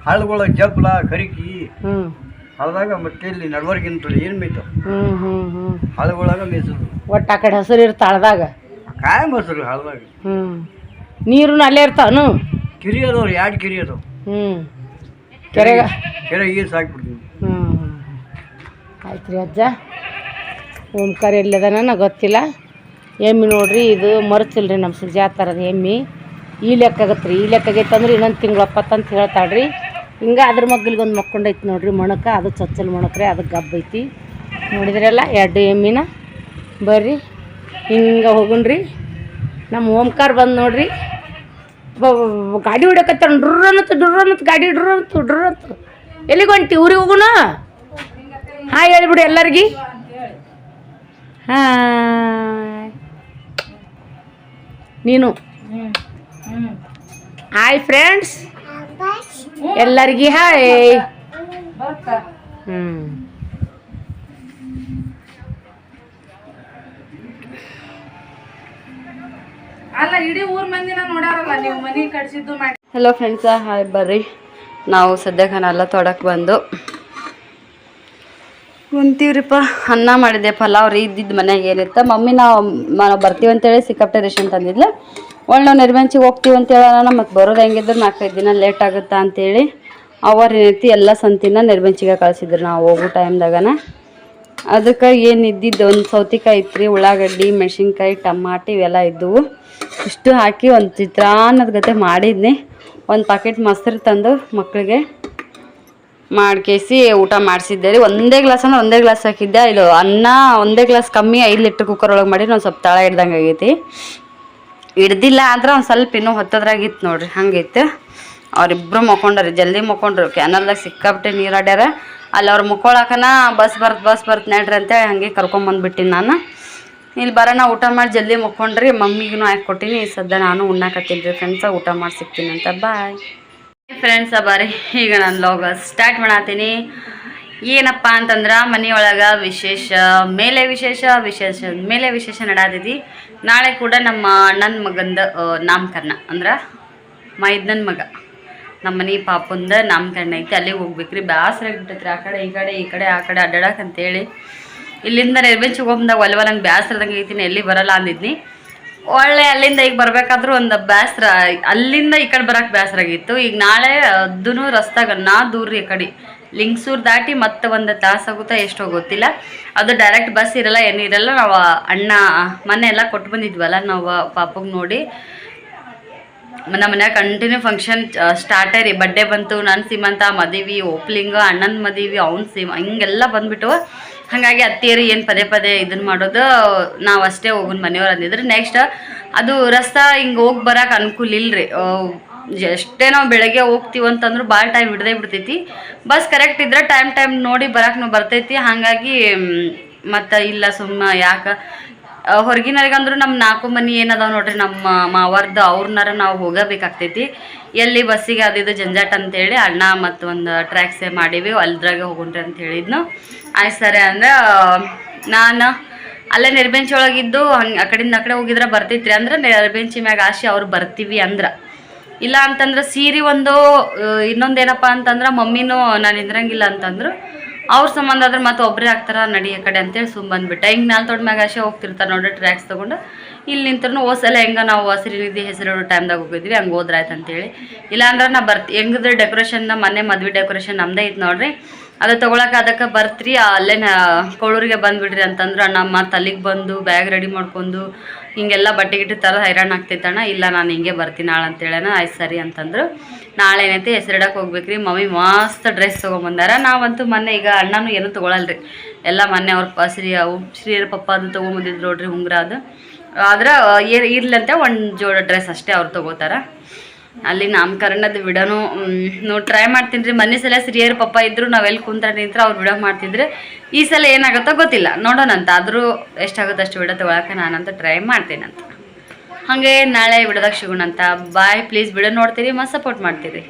ಹಳ್ಳಗಳ ಜಬ್ಲ ಕರಿಕಿ. ಹಳದಾಗ ಮತ್ತೆ ಇಲ್ಲಿ ನಡ್ವರ್ಗಿಂತ ಏನು ಮೇಯ್ತಾವ ಹಳ್ಳಗಳಾಗ ಮೇಯ್ಸೋದು. ಒಟ್ಟು ಆ ಕಡೆ ಹಸಿರು ಇರ್ತಾ ಹಳದಾಗ ಕಾಯಂ ಹಸಿರು ಹಳ್ಳದಾಗ. ನೀರು ಅಲ್ಲೇ ಇರ್ತಾವನು? ಕಿರಿ ಅದಾವ್ರಿ, 2 ಕಿರಿ ಅದಾವ. ಕೆರೆ ಈಗ ಸಾಕ್ಬಿಡ್ತೀನಿ. ಆಯ್ತು ರೀ ಅಜ್ಜ. ಓಂಕಾರ ಎಲ್ಲಿದಾನ ಗೊತ್ತಿಲ್ಲ. ಎಮ್ಮಿ ನೋಡ್ರಿ, ಇದು ಮರ್ಚಿಲ್ರಿ ನಮ್ಮ ಸುಜಾತಾರದ ಎಮ್ಮಿ. ಈ ಲೆಕ್ಕ ಆಗತ್ತೆ ರೀ, ಈ ಲೆಕ್ಕ ಆಗೈತಂದ್ರೆ ಇನ್ನೊಂದು ತಿಂಗಳು 70 ಅಂತ ಹೇಳ್ತಾಳ್ರಿ. ಹಿಂಗೆ ಅದ್ರ ಮಗ್ಲಿಗೆ ಒಂದು ಮಕ್ಕೊಂಡೈತಿ ನೋಡ್ರಿ ಮೊಣಕ. ಅದು ಚಚ್ಚಲ್ ಮೊಣಕ್ರಿ, ಅದಕ್ಕೆ ಗಬ್ಬ ಐತಿ ನೋಡಿದ್ರಲ್ಲ 2 ಎಮ್ಮಿನ. ಬರ್ರಿ ಹಿಂಗೆ ಹೋಗುಣ್ರಿ. ನಮ್ಮ ಓಂಕಾರ ಬಂದು ನೋಡ್ರಿ ಗಾಡಿ ಹೊಡ್ಯಕತ್ತಾರ. ಡುರ್ರನ್ನತ್ತು ಗಾಡಿ ಡುರ್ರಂತು. ಎಲ್ಲಿಗೆ ಹೊಂಟಿ? ಊರಿಗೆ ಹೋಗುಣ? ಹಾಂ ಹೇಳಿಬಿಡು ಎಲ್ಲರಿಗೆ. ಹಾಂ ನೀನು ಹಾಯ್ ಫ್ರೆಂಡ್ಸ್ ಎಲ್ಲರಿಗೆ ಹಾಯ್. ಅಲ್ಲ ಇಡೀ ಊರ್ ಮಂದಿನ ನೋಡ್ಯಾರಲ್ಲ ನೀವು ಮನಿ ಕಟ್ಸಿದ್ದು ಮಾಡಿ. Hello friends, hi. ಬರ್ರಿ ನಾವು ಸದ್ಯಕ್ಕೆ ಎಲ್ಲ ತೊಡಕ್ಕೆ ಬಂದು ಕುಂತೀವ್ರಿಪ್ಪ. ಅನ್ನ ಮಾಡಿದ್ದೆ, ಪಲಾವ್ ರೀ. ಇದ್ದಿದ್ದು ಮನ್ಯಾಗ ಏನಿತ್ತ ಮಮ್ಮಿ ನಾವು ಬರ್ತೀವಿ ಅಂತೇಳಿ ಸಿಕ್ಕಾಪಟ್ಟೆ ರೇಷನ್ ತಂದಿದ್ಲು. ಒಳ್ಳೆ ನಾವು ನೆರವೆಂಚಿಗೆ ಹೋಗ್ತೀವಿ ಅಂತೇಳೋಣ. ಮತ್ತು ಬರೋದು ಹೆಂಗಿದ್ರು 4-5 ದಿನ ಲೇಟ್ ಆಗುತ್ತಾ ಅಂತೇಳಿ ಅವ್ರ ಏನೈತಿ ಎಲ್ಲ ಸಂತಿನ ನಿರ್ಬಂಚಿಗೆ ಕಳಿಸಿದ್ರು ನಾವು ಹೋಗೋ ಟೈಮ್ದಾಗನ. ಅದಕ್ಕೆ ಏನು ಇದ್ದಿದ್ದು ಒಂದು ಸೌತೆಕಾಯಿ ಇತ್ತು ರೀ, ಉಳ್ಳಾಗಡ್ಡಿ, ಮೆಣಸಿನ್ಕಾಯಿ, ಟಮಾಟಿ ಇವೆಲ್ಲ ಇದ್ದವು. ಇಷ್ಟು ಹಾಕಿ ಒಂದು ಚಿತ್ರಾನ್ನದ ಗತೆ ಮಾಡಿದ್ನಿ. ಒಂದು ಪ್ಯಾಕೆಟ್ ಮೊಸರು ತಂದು ಮಕ್ಕಳಿಗೆ ಮಾಡ್ಕೇಸಿ ಊಟ ಮಾಡಿಸಿದ್ದೆ ರೀ. ಒಂದೇ ಗ್ಲಾಸ್ ಅಂದ್ರೆ ಒಂದೇ ಗ್ಲಾಸ್ ಹಾಕಿದ್ದೆ. ಇದು ಅನ್ನ ಒಂದೇ ಗ್ಲಾಸ್ ಕಮ್ಮಿ 5 ಲೀಟ್ರ್ ಕುಕ್ಕರ್ ಒಳಗೆ ಮಾಡಿ ಒಂದು ಸ್ವಲ್ಪ ತಳ ಹಿಡ್ದಂಗೆ ಆಗೈತಿ. ಹಿಡ್ದಿಲ್ಲ ಆದ್ರೆ ಒಂದು ಸ್ವಲ್ಪ ಇನ್ನೂ ಹೊತ್ತದ್ರಾಗಿತ್ತು ನೋಡ್ರಿ, ಹಂಗಿತ್ತು. ಅವರಿಬ್ಬರು ಮಕ್ಕೊಂಡ್ರಿ, ಜಲ್ದಿ ಮಕ್ಕೊಂಡ್ರು. ಕ್ಯಾನಲ್ದಾಗ ಸಿಕ್ಕಾಬಿಟ್ಟೆ ನೀರು ಆಡ್ಯಾರ. ಅಲ್ಲಿ ಅವ್ರು ಮುಕ್ಕೊಳಕನ ಬಸ್ ಬರ್ತ್ ನಡ್ರಿ ಅಂತೇಳಿ ಹಾಗೆ ಕರ್ಕೊಂಬಂದ್ಬಿಟ್ಟಿನಿ ನಾನು. ಇಲ್ಲಿ ಬರೋಣ ಊಟ ಮಾಡಿ ಜಲ್ದಿ ಮುಕ್ಕೊಂಡ್ರಿ. ಮಮ್ಮಿಗೂ ಹಾಕಿ ಕೊಟ್ಟಿನಿ. ಸದ್ಯ ನಾನು ಉಣ್ಣಾಕತ್ತೀನಿ ರೀ ಫ್ರೆಂಡ್ಸ. ಊಟ ಮಾಡಿ ಸಿಗ್ತೀನಿ ಅಂತ. ಬಾಯ್ ಫ್ರೆಂಡ್ಸ. ಬಾರಿ ಈಗ ನಾನು ಲಾಗ್ ಸ್ಟಾರ್ಟ್ ಮಾಡತ್ತೀನಿ. ಏನಪ್ಪ ಅಂತಂದ್ರೆ ಮನೆಯೊಳಗೆ ಮೇಲೆ ವಿಶೇಷ ನಡಾತೈತಿ. ನಾಳೆ ಕೂಡ ನಮ್ಮ ಅಣ್ಣನ ಮಗಂದು ನಾಮಕರಣ, ಅಂದ್ರೆ ಮೈದ್ನನ್ ಮಗ ನಮ್ಮ ಮನೆ ಪಾಪಂದ ನಾಮಕರಣ ಐತಿ. ಅಲ್ಲಿಗೆ ಹೋಗ್ಬೇಕ್ರಿ. ಬೇಸರ ಆಗಿಬಿಟ್ಟೈತ್ರಿ. ಆ ಕಡೆ ಈ ಕಡೆ ಅಡ್ಡಾಡಕ್ಕೆ ಅಂತೇಳಿ ಇಲ್ಲಿಂದ ನಿರ್ಬೆಂಚಿಗೆ ಹೋಗ್ದಾಗ ಒಲ್ವಲಂಗೆ ಬೇಸರದಂಗೆ ಐತಿನಿ. ಎಲ್ಲಿ ಬರಲ್ಲ ಅಂದಿದ್ನಿ. ಒಳ್ಳೆ ಅಲ್ಲಿಂದ ಈಗ ಬರ್ಬೇಕಾದ್ರೂ ಒಂದು ಬೇಸರ, ಅಲ್ಲಿಂದ ಈ ಕಡೆ ಬರೋಕೆ ಬೇಸರ ಆಗಿತ್ತು. ಈಗ ನಾಳೆ ಅದೂ ರಸ್ತಾಗ ದೂರ ಈ ಕಡೆ ಲಿಂಗ್ಸೂರು ದಾಟಿ ಮತ್ತೆ ಒಂದು ತಾಸಾಗುತ್ತಾ ಎಷ್ಟೋ ಗೊತ್ತಿಲ್ಲ. ಅದು ಡೈರೆಕ್ಟ್ ಬಸ್ ಇರಲ್ಲ, ಏನಿರಲ್ಲ. ನಾವು ಅಣ್ಣ ಮನೆ ಎಲ್ಲ ಕೊಟ್ಟು ಬಂದಿದ್ವಲ್ಲ ನಾವು ಪಾಪಗೆ ನೋಡಿ. ನಮ್ಮ ಮನ್ಯಾಗ ಕಂಟಿನ್ಯೂ ಫಂಕ್ಷನ್ ಸ್ಟಾರ್ಟೇ ರೀ. ಬಡ್ಡೆ ಬಂತು, ನನ್ನ ಸೀಮಂತ, ಮದುವೆ, ಓಪ್ಲಿಂಗ್, ಅಣ್ಣನ ಮದುವೆ, ಅವ್ನ ಹಿಂಗೆಲ್ಲ ಬಂದುಬಿಟ್ಟು. ಹಾಗಾಗಿ ಅತ್ತಿಯರು ಏನು ಪದೇ ಇದನ್ನು ಮಾಡೋದು, ನಾವು ಅಷ್ಟೇ ಹೋಗೋಣ ಮನೆಯವ್ರು ಅಂದಿದ್ರು. ನೆಕ್ಸ್ಟ್ ಅದು ರಸ್ತೆ ಹಿಂಗೆ ಹೋಗಿ ಬರೋಕೆ ಅನುಕೂಲ ಇಲ್ಲರಿ. ಎಷ್ಟೇ ನಾವು ಬೆಳಗ್ಗೆ ಹೋಗ್ತೀವಿ ಅಂತಂದ್ರೂ ಭಾಳ ಟೈಮ್ ಬಿಡ್ತೈತಿ. ಬಸ್ ಕರೆಕ್ಟ್ ಇದ್ರೆ ಟೈಮ್ ನೋಡಿ ಬರೋಕೆ ಬರ್ತೈತಿ. ಹಾಗಾಗಿ ಮತ್ತು ಇಲ್ಲ ಸುಮ್ಮ ಯಾಕೆ ಹೊರಗಿನವ್ರಿಗಂದ್ರೂ ನಮ್ಮ 4 ಮನೆ ಏನದಾವ ನೋಡ್ರಿ, ನಮ್ಮ ಮಾವಾರ್ದು ಅವ್ರನ್ನಾರ ನಾವು ಹೋಗಬೇಕಾಗ್ತೈತಿ. ಎಲ್ಲಿ ಬಸ್ಸಿಗೆ ಅದಿದ್ದು ಜಂಜಾಟ ಅಂತೇಳಿ ಅಣ್ಣ ಮತ್ತು ಒಂದು ಟ್ರ್ಯಾಕ್ಸೇ ಮಾಡೀವಿ, ಅಲ್ದ್ರಾಗೆ ಹೋಗೋಣ್ರಿ ಅಂತ ಹೇಳಿದ್ನು. ಆಯ್ತು ಸರಿ ಅಂದ್ರೆ ನಾನು ಅಲ್ಲೇ ನಿರ್ಬೆಂಚಿ ಒಳಗಿದ್ದು ಹಂಗೆ ಆ ಕಡೆ ಹೋಗಿದ್ರೆ ಬರ್ತೈತ್ರಿ. ಅಂದ್ರೆ ನಿರ್ಬೆಂಚಿ ಮ್ಯಾಗ ಆಶೆ ಅವ್ರು ಬರ್ತೀವಿ ಅಂದ್ರೆ. ಇಲ್ಲ ಅಂತಂದ್ರೆ ಸೀರೆ ಒಂದು ಇನ್ನೊಂದೇನಪ್ಪ ಅಂತಂದ್ರೆ ಮಮ್ಮಿನೂ ನಾನು ಇದ್ರಂಗಿಲ್ಲ ಅಂತಂದ್ರು ಅವ್ರ ಸಂಬಂಧ ಆದ್ರೆ ಮತ್ತೆ ಒಬ್ಬರೇ ಆಗ್ತಾರ ನಡಿ ಆ ಕಡೆ ಅಂತೇಳಿ ಬಂದ್ಬಿಟ್ಟೆ. ಹಿಂಗೆ ನಾಲ್ ತೊಡ್ ಮ್ಯಾಗ ಆಶೆ ಹೋಗ್ತಿರ್ತಾರೆ ನೋಡ್ರಿ ಟ್ರ್ಯಾಕ್ಸ್ ತೊಗೊಂಡು. ಇಲ್ಲಿ ನಿಂತ್ರೂ ಓಸಲ ಹೆಂಗೆ ನಾವು ಹಸಿರು ನಿಧಿ ಹೆಸರು ಟೈಮ್ದಾಗ ಹೋಗಿದ್ವಿ, ಹಂಗೆ ಹೋದ್ರಾಯ್ತು ಅಂತೇಳಿ. ಇಲ್ಲಾಂದ್ರೆ ನಾ ಹೆಂಗಿದ್ರೆ ಡೆಕೋರೇಷನ್ ಮನೆ ಮದ್ವೆ ಡೆಕೋರೇಷನ್ ನಮ್ಮದೇ ಐತೆ ನೋಡ್ರಿ. ಅದು ತೊಗೊಳಕ್ಕೆ ಅದಕ್ಕೆ ಬರ್ತ್ರಿ ಅಲ್ಲೇ ಕೋಳೂರಿಗೆ ಬಂದುಬಿಡ್ರಿ ಅಂತಂದ್ರೆ ಅಣ್ಣ ಮತ್ತು ಅಲ್ಲಿಗೆ ಬಂದು ಬ್ಯಾಗ್ ರೆಡಿ ಮಾಡ್ಕೊಂಡು ಹಿಂಗೆಲ್ಲ ಬಟ್ಟೆ ಗಿಟ್ಟು ಥರ ಹೈರಾಣ ಆಗ್ತೈತಣ್ಣ. ಇಲ್ಲ ನಾನು ಹಿಂಗೆ ಬರ್ತೀನಿ ನಾಳೆ ಅಂತೇಳಣ. ಆಯ್ತು ಸರಿ ಅಂತಂದ್ರು. ನಾಳೆ ಏನೈತಿ ಹೆಸರಿಡಕ್ಕೆ ಹೋಗ್ಬೇಕ್ರಿ. ಮಮ್ಮಿ ಮಸ್ತ್ ಡ್ರೆಸ್ ತೊಗೊಂಬಂದಾರ. ನಾವಂತೂ ಮೊನ್ನೆ ಈಗ ಅಣ್ಣನೂ ಏನೂ ತೊಗೊಳಲ್ರಿ, ಎಲ್ಲ ಮೊನ್ನೆ ಅವ್ರ ಶ್ರೀಯರ ಪಪ್ಪ ಅದು ತೊಗೊಂಬಂದಿದ್ರು ನೋಡ್ರಿ ಉಂಗುರ. ಅದು ಆದ್ರೆ ಇರ್ಲಂತೆ ಒಂದು ಜೋಡ ಡ್ರೆಸ್ ಅಷ್ಟೇ ಅವ್ರು ತೊಗೋತಾರ. ಅಲ್ಲಿ ನಾಮಕರಣದ ವಿಡಿಯೋನು ಟ್ರೈ ಮಾಡ್ತೀನಿ ರೀ. ಮೊನ್ನೆ ಸಲ ಶ್ರೀಯರ ಪಪ್ಪ ಇದ್ರು, ನಾವೆಲ್ಲಿ ಕುಂತ ನಿಂತ್ರೆ ಅವ್ರು ವಿಡಿಯೋ ಮಾಡ್ತಿದ್ರೆ. ಈ ಸಲ ಏನಾಗುತ್ತೋ ಗೊತ್ತಿಲ್ಲ, ನೋಡೋಣಂತ. ಆದರೂ ಎಷ್ಟಾಗುತ್ತೆ ಅಷ್ಟು ವಿಡಿಯೋ ತೊಗೊಳಕ್ಕೆ ನಾನಂತ ಟ್ರೈ ಮಾಡ್ತೀನಂತ. ಹಾಗೆ ನಾಳೆ ವಿಡಿಯೋದಾಗ ಸಿಗೋಣಂತ. ಬಾಯ್. ಪ್ಲೀಸ್ ವಿಡಿಯೋ ನೋಡ್ತೀರಿ ಮತ್ತು ಸಪೋರ್ಟ್ ಮಾಡ್ತೀರಿ.